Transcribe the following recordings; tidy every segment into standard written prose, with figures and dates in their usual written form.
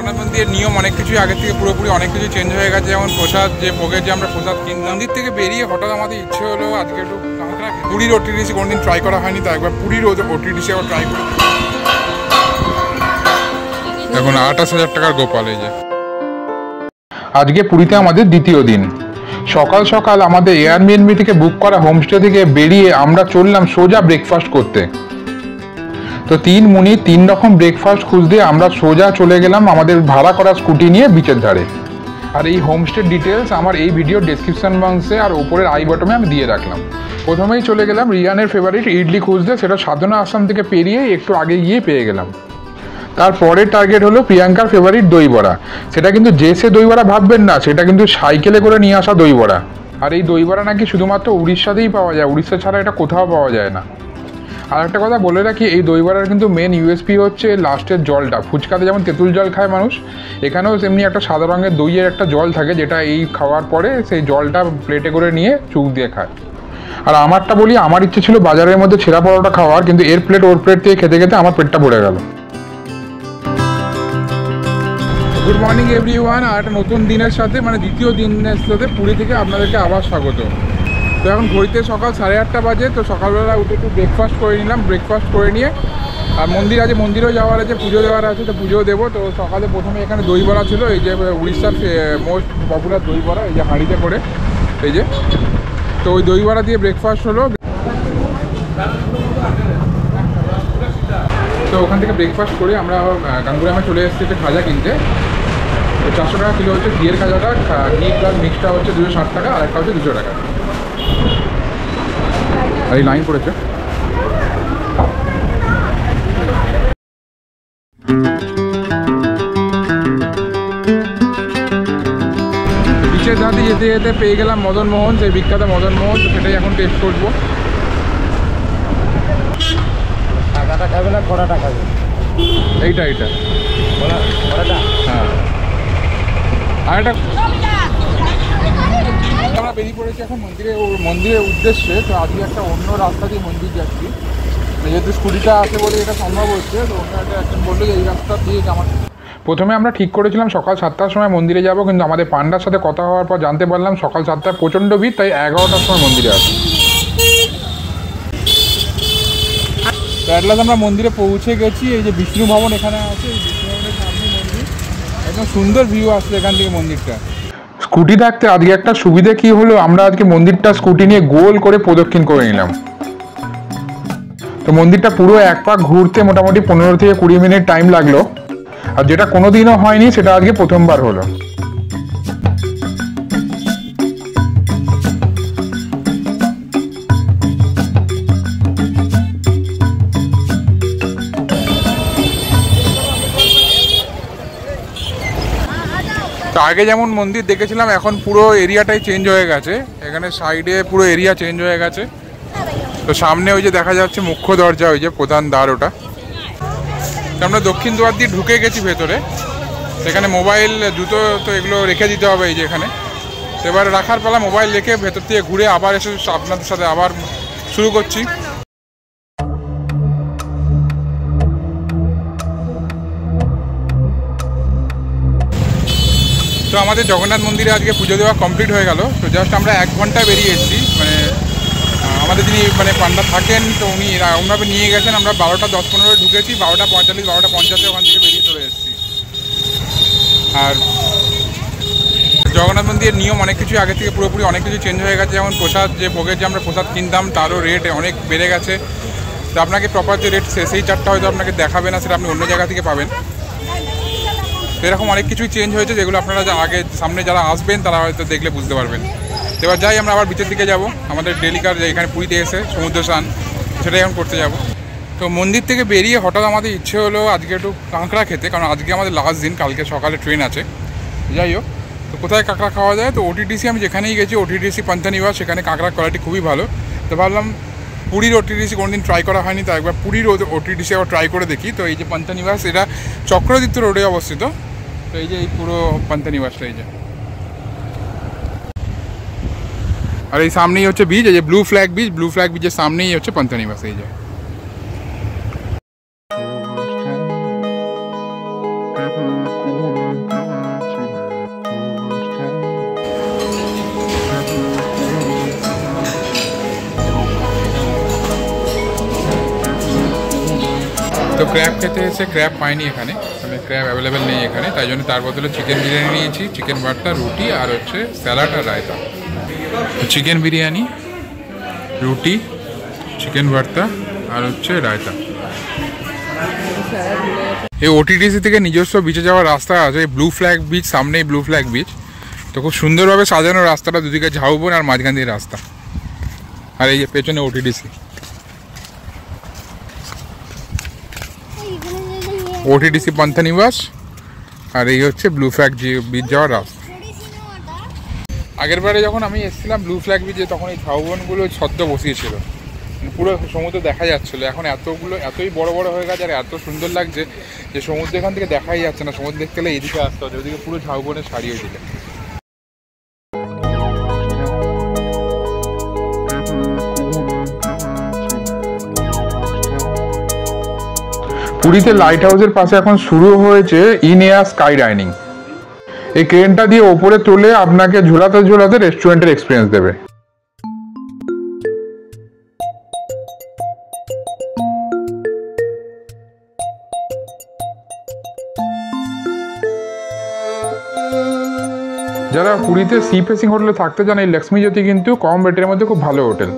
জগন্নাথ মন্দিরের নিয়ম অনেক কিছুই আগের থেকে পুরোপুরি অনেক কিছু চেঞ্জ হয়ে গেছে। যেমন প্রসাদ, যে ভোগের যে আমরা প্রসাদ কিনি, মন্দির থেকে বেরিয়ে হঠাৎ আমাদের ইচ্ছে হলো আজকে একটু কাঁকড়া খেতে। পুরীর ওটিডিসি কোনোদিন ট্রাই করা হয়নি, তো একবার পুরীর ওটিডিসি আবার ট্রাই করি। এখন 28,000 টাকার গোপাল। এই যে আজকে পুরীতে আমাদের দ্বিতীয় দিন। সকাল সকাল আমাদের এয়ারবিএনবি থেকে বুক করা হোমস্টে থেকে বেরিয়ে আমরা চললাম সোজা ব্রেকফাস্ট করতে। তো 3 মুনি 3 রকম ব্রেকফাস্ট খুঁজতে আমরা সোজা চলে গেলাম আমাদের ভাড়া করা স্কুটি নিয়ে বিচের ধারে। আর এই হোমস্টের ডিটেলস আমার এই ভিডিওর ডেসক্রিপশন বক্সে আর উপরের আই বটমে আমি দিয়ে রাখলাম। প্রথমেই চলে গেলাম রিয়ানের ফেভারিট ইডলি খুঁজতে, সেটা সাধনা আশ্রম থেকে পেরিয়ে একটু আগে গিয়ে পেয়ে গেলাম। তারপরের টার্গেট হলো প্রিয়াঙ্কার ফেভারিট দই বড়া। সেটা কিন্তু যে সে দই বড়া ভাববেন না, সেটা কিন্তু সাইকেলে করে নিয়ে আসা দই বড়া। আর এই দই বড়া নাকি শুধুমাত্র উড়িষ্যাতেই পাওয়া যায়, উড়িষ্যা ছাড়া এটা কোথাও পাওয়া যায় না। আর একটা কথা বলে রাখি, এই দই বড়ার কিন্তু মেন ইউএসপি হচ্ছে লাস্টের জলটা। ফুচকাতে যেমন তেঁতুল জল খায় মানুষ, এখানেও তেমনি একটা সাদা রঙের দইয়ের একটা জল থাকে, যেটা এই খাওয়ার পরে সেই জলটা প্লেটে করে নিয়ে চুক দিয়ে খায়। আর আমারটা বলি, আমার ইচ্ছে ছিল বাজারের মধ্যে ছেঁড়া পরোটা খাওয়ার, কিন্তু এর প্লেট ওর প্লেট থেকে খেতে খেতে আমার পেটটা ভরে গেল। Good morning everyone. আর একটা নতুন দিনের সাথে, মানে দ্বিতীয় দিনের সাথে পুরী থেকে আপনাদেরকে আবার স্বাগত। তো এখন ঘড়িতে সকাল 8:30 বাজে। তো সকালবেলা উঠে একটু ব্রেকফাস্ট করে নিলাম। ব্রেকফাস্ট করে নিয়ে আর মন্দির আছে, মন্দিরেও যাওয়ার আছে, পুজো দেওয়ার আছে, তো পুজোও দেবো। তো সকালে প্রথমে এখানে দই বড়া ছিল, এই যে উড়িষ্যার মোস্ট পপুলার দই বড়া, এই যে হাঁড়িতে করে, এই যে। তো ওই দই বড়া দিয়ে ব্রেকফাস্ট হলো। তো ওখান থেকে ব্রেকফাস্ট করে আমরা গাঙ্গুরামে চলে এসেছি একটা খাজা কিনতে। তো 400 টাকা কিলো হচ্ছে ঘিয়ের খাজাটা, ঘি প্লাস মিক্সটা হচ্ছে 260 টাকা, আর একটা হচ্ছে 200 টাকা। আর এই লাইন পড়েছে। বিচের ধারে যেতে যেতে পেয়ে গেলাম মদন মোহন, সেই বিখ্যাত মদন মোহন। তো সেটাই এখন টেস্ট করবো। টাকাটা খাবে না কড়াটা খাবে? এইটা কড়াটা। হ্যাঁ। আর একটা আমরা বেরিয়ে পড়েছি এখন মন্দিরের উদ্দেশ্যে। তো আজকে একটা অন্য রাস্তা দিয়ে মন্দির যাচ্ছি, যেহেতু স্কুটিটা আছে বলে এটা সম্ভব হচ্ছে। তো অন্য একজন বললো যে এই রাস্তা দিয়ে আমার। প্রথমে আমরা ঠিক করেছিলাম সকাল 7টার সময় মন্দিরে যাব, কিন্তু আমাদের পান্ডার সাথে কথা হওয়ার পর জানতে পারলাম সকাল 7টায় প্রচণ্ড ভিড়, তাই 11টার সময় মন্দিরে আসি। তো অ্যাটলাস আমরা মন্দিরে পৌঁছে গেছি। এই যে বিষ্ণু ভবন এখানে আছে, এই বিষ্ণু ভবনের সামনে মন্দির। একদম সুন্দর ভিউ আসছে এখান থেকে মন্দিরটা। স্কুটি থাকতে আজকে একটা সুবিধা কি হলো, আমরা আজকে মন্দিরটা স্কুটি নিয়ে গোল করে প্রদক্ষিণ করে নিলাম। তো মন্দিরটা পুরো এক পাক ঘুরতে মোটামুটি 15 থেকে 20 মিনিট টাইম লাগলো। আর যেটা কোনোদিনও হয়নি, সেটা আজকে প্রথমবার হলো। তো আগে যেমন মন্দির দেখেছিলাম, এখন পুরো এরিয়াটাই চেঞ্জ হয়ে গেছে। এখানে সাইডে পুরো এরিয়া চেঞ্জ হয়ে গেছে। তো সামনে ওই যে দেখা যাচ্ছে মুখ্য দরজা, ওই যে প্রধান দ্বার, ওটা। আমরা দক্ষিণ দ্বার দিয়ে ঢুকে গেছি ভেতরে। সেখানে মোবাইল, জুতো তো এগুলো রেখে দিতে হবে এই যে এখানে। এবার রাখার পালা, মোবাইল রেখে ভেতর থেকে ঘুরে আবার এসে আপনাদের সাথে আবার শুরু করছি। তো আমাদের জগন্নাথ মন্দিরে আজকে পুজো দেওয়া কমপ্লিট হয়ে গেল। তো জাস্ট আমরা 1 ঘন্টা বেরিয়ে এসেছি। মানে আমাদের যিনি পান্ডা থাকেন, তো উনি এরকমভাবে নিয়ে গেছেন। আমরা 12টা 10-15 ঢুকেছি, 12টা 45, 12টা 50 ওখান থেকে বেরিয়ে চলে এসেছি। আর জগন্নাথ মন্দিরের নিয়ম অনেক কিছুই আগের থেকে পুরোপুরি অনেক কিছু চেঞ্জ হয়ে গেছে। যেমন প্রসাদ, যে ভোগের যে আমরা প্রসাদ কিনতাম, তারও রেট অনেক বেড়ে গেছে। তো আপনাকে প্রপার যে রেট, সেই চারটা হয়তো আপনাকে দেখাবে না, সেটা আপনি অন্য জায়গা থেকে পাবেন। এরকম অনেক কিছুই চেঞ্জ হয়েছে, যেগুলো আপনারা আগে সামনে যারা আসবেন তারা হয়তো দেখলে বুঝতে পারবেন। এবার যাই, আমরা আবার বিচের দিকে যাব। আমাদের ডেলিকার যে এখানে পুরীতে এসে সমুদ্র স্নান, সেটাই এখন করতে যাব। তো মন্দির থেকে বেরিয়ে হঠাৎ আমাদের ইচ্ছে হলো আজকে একটু কাঁকড়া খেতে, কারণ আজকে আমাদের লাস্ট দিন, কালকে সকালে ট্রেন আছে। যাই হোক, তো কোথায় কাঁকড়া খাওয়া যায়? তো ওটিডিসি আমি যেখানেই গেছি, ওটিডিসি পান্থানিবাস, সেখানে কাঁকড়ার কোয়ালিটি খুবই ভালো। তো ভাবলাম পুরীর ওটিডিসি কোনোদিন ট্রাই করা হয়নি, তো একবার পুরীর ওটিডিসি আবার ট্রাই করে দেখি। তো এই যে পান্থানিবাস, এটা চক্রতীর্থ রোডে অবস্থিত। তো এই যে এই পুরো পান্থানিবাসটা, এই যে। আর এই সামনেই হচ্ছে বিচ, এই যে blue flag beach. Blue flag বিচের সামনেই হচ্ছে পান্থানিবাস, এই যে। তো ক্র্যাব খেতে এসে ক্র্যাব পাইনি এখানে, মানে ক্র্যাব অ্যাভেলেবেল নেই এখানে, তাই জন্য তার বদলে চিকেন বিরিয়ানি নিয়েছি, চিকেন ভর্তা, রুটি আর হচ্ছে স্যালাড আর রায়তা। চিকেন বিরিয়ানি, রুটি, চিকেন ভর্তা আর হচ্ছে রায়তা। এই ওটিটিসি থেকে নিজস্ব বিচে যাওয়ার রাস্তা আছে, ব্লু ফ্ল্যাগ বিচ, সামনেই ব্লু ফ্ল্যাগ বিচ। তো খুব সুন্দরভাবে সাজানো রাস্তাটা, দুদিকে ঝাউবন আর মাঝখান দিয়ে রাস্তা, আর এই যে পেছনে ওটিটিসি। ওটিটিসি পান্থানিবাস, আর এই হচ্ছে ব্লু ফ্ল্যাগ বিচ যাওয়ার রাস্তা। আগের বারে যখন আমি এসেছিলাম ব্লু ফ্ল্যাগ বিচে, তখন এই ঝাউবনগুলো ছদ্ম বসিয়েছিল, পুরো সমুদ্র দেখা যাচ্ছিলো। এখন এতই বড় বড় হয়ে গেছে আর এত সুন্দর লাগছে যে সমুদ্র এখান থেকে দেখাই যাচ্ছে না। সমুদ্র দেখতে গেলে এদিকে আসতে হচ্ছে, ওদিকে পুরো ঝাউবনে ছাড়িয়ে দিলে। পুরীতে লাইট হাউসের পাশে এখন শুরু হয়েছে ইন এয়ার স্কাই ডাইনিং। এই ক্রেনটা দিয়ে ওপরে তুলে আপনাকে ঝোলাতে ঝোলাতে রেস্টুরেন্টের এক্সপিরিয়েন্স দেবে। যারা পুরীতে সি ফেসিং হোটেলে থাকতে চান, এই লক্ষ্মী জ্যোতি কিন্তু কম রেটের মধ্যে খুব ভালো হোটেল।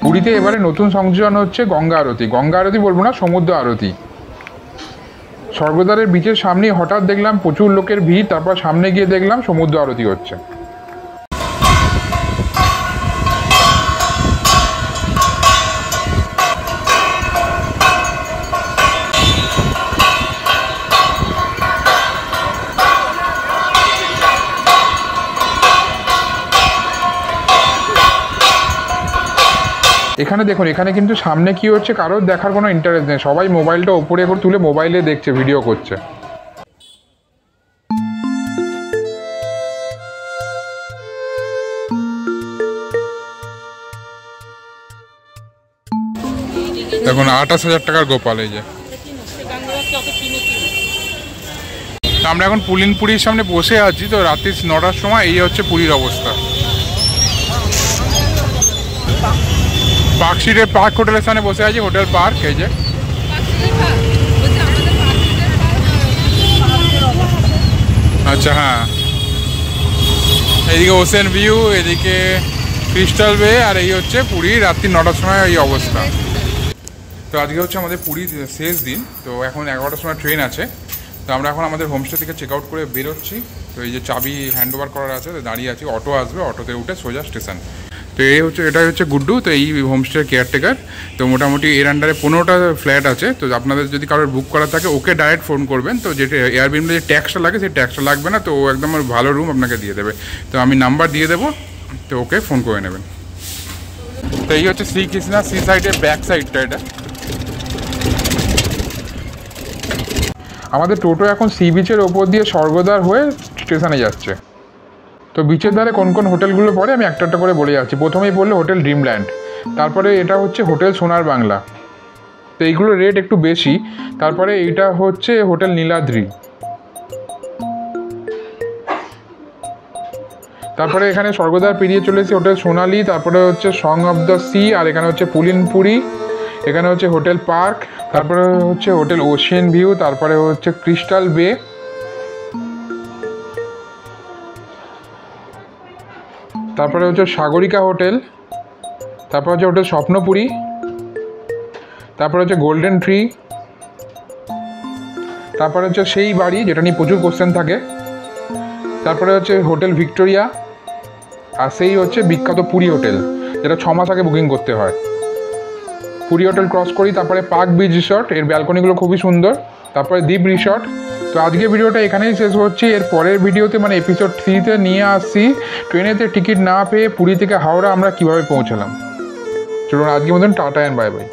পুরীতে এবারে নতুন সংযোজন হচ্ছে গঙ্গা আরতি। গঙ্গা আরতি বলবো না, সমুদ্র আরতি। স্বর্গদ্বারের বিচের সামনে হঠাৎ দেখলাম প্রচুর লোকের ভিড়, তারপর সামনে গিয়ে দেখলাম সমুদ্র আরতি হচ্ছে। এখানে দেখুন, এখানে কিন্তু সামনে কি হচ্ছে কারোর দেখার কোনো ইন্টারেস্ট নেই, সবাই মোবাইলটা ওপরে করে তুলে মোবাইলে দেখছে, ভিডিও করছে। দেখুন 28,000 টাকার গোপাল। এই যে আমরা এখন পুলির সামনে বসে আছি। তো রাত্রি 9টার সময় এই হচ্ছে পুরীর অবস্থা। পার্ক স্ট্রিটের পার্ক হোটেলের সামনে বসে আছি, হোটেল পার্ক। এই যে আচ্ছা, হ্যাঁ, এদিকে ওশেন ভিউ, এদিকে ক্রিস্টাল বে, আর এই হচ্ছে পুরী রাত্রি 9টার সময় এই অবস্থা। তো আজকে হচ্ছে আমাদের পুরীর শেষ দিন। তো এখন 11টার সময় ট্রেন আছে। তো আমরা এখন আমাদের হোমস্টে থেকে চেক আউট করে বেরোচ্ছি। তো এই যে চাবি হ্যান্ড ওভার করার আছে, দাঁড়িয়ে আছি, অটো আসবে, অটোতে উঠে সোজা স্টেশন। তো এটাই হচ্ছে গুড্ডু। তো এই হোমস্টের কেয়ারটেকার। তো মোটামুটি এর আন্ডারে 15টা ফ্ল্যাট আছে। তো আপনাদের যদি কারোর বুক করা থাকে ওকে ডাইরেক্ট ফোন করবেন। তো যেটা এয়ারবিএনবিতে যে ট্যাক্সটা লাগে সেই ট্যাক্সটা লাগবে না। তো ও একদম ভালো রুম আপনাকে দিয়ে দেবে। তো আমি নাম্বার দিয়ে দেবো, তো ওকে ফোন করে নেবেন। তো এই হচ্ছে শ্রীকৃষ্ণা সি সাইডের ব্যাক সাইডটা। এটা আমাদের টোটো এখন সি বিচের ওপর দিয়ে স্বর্গদ্বার হয়ে স্টেশনে যাচ্ছে। তো বিচের ধারে কোন কোন হোটেলগুলো পড়ে আমি একটা একটা করে বলে যাচ্ছি। প্রথমেই বললে হোটেল ড্রিমল্যান্ড, তারপরে এটা হচ্ছে হোটেল সোনার বাংলা। তো এইগুলোর রেট একটু বেশি। তারপরে এইটা হচ্ছে হোটেল নীলাদ্রি। তারপরে এখানে স্বর্গদ্বার পেরিয়ে চলেছি হোটেল সোনালি, তারপরে হচ্ছে সং অফ দ্য সি, আর এখানে হচ্ছে পুলিনপুরি, এখানে হচ্ছে হোটেল পার্ক, তারপরে হচ্ছে হোটেল ওশেন ভিউ, তারপরে হচ্ছে ক্রিস্টাল বে, তারপরে হচ্ছে সাগরিকা হোটেল, তারপরে হচ্ছে হোটেল স্বপ্নপুরী, তারপরে হচ্ছে গোল্ডেন ট্রি, তারপরে হচ্ছে সেই বাড়ি যেটা নিয়ে প্রচুর কোশ্চেন থাকে, তারপরে হচ্ছে হোটেল ভিক্টোরিয়া, আর সেই হচ্ছে বিখ্যাত পুরী হোটেল যেটা 6 মাস আগে বুকিং করতে হয়। পুরী হোটেল ক্রস করি, তারপরে পার্ক বিচ রিসর্ট, এর ব্যালকনিগুলো খুবই সুন্দর, তারপরে দ্বীপ রিসর্ট। তো আজকে ভিডিওটা এখানেই শেষ হচ্ছে। এর পরের ভিডিওতে মানে এপিসোড 3তে নিয়ে আসছি ট্রেনেতে টিকিট না পেয়ে পুরী থেকে হাওড়া আমরা কিভাবে পৌঁছালাম। চলুন আজকের মতন টাটা অ্যান্ড বাই বাই।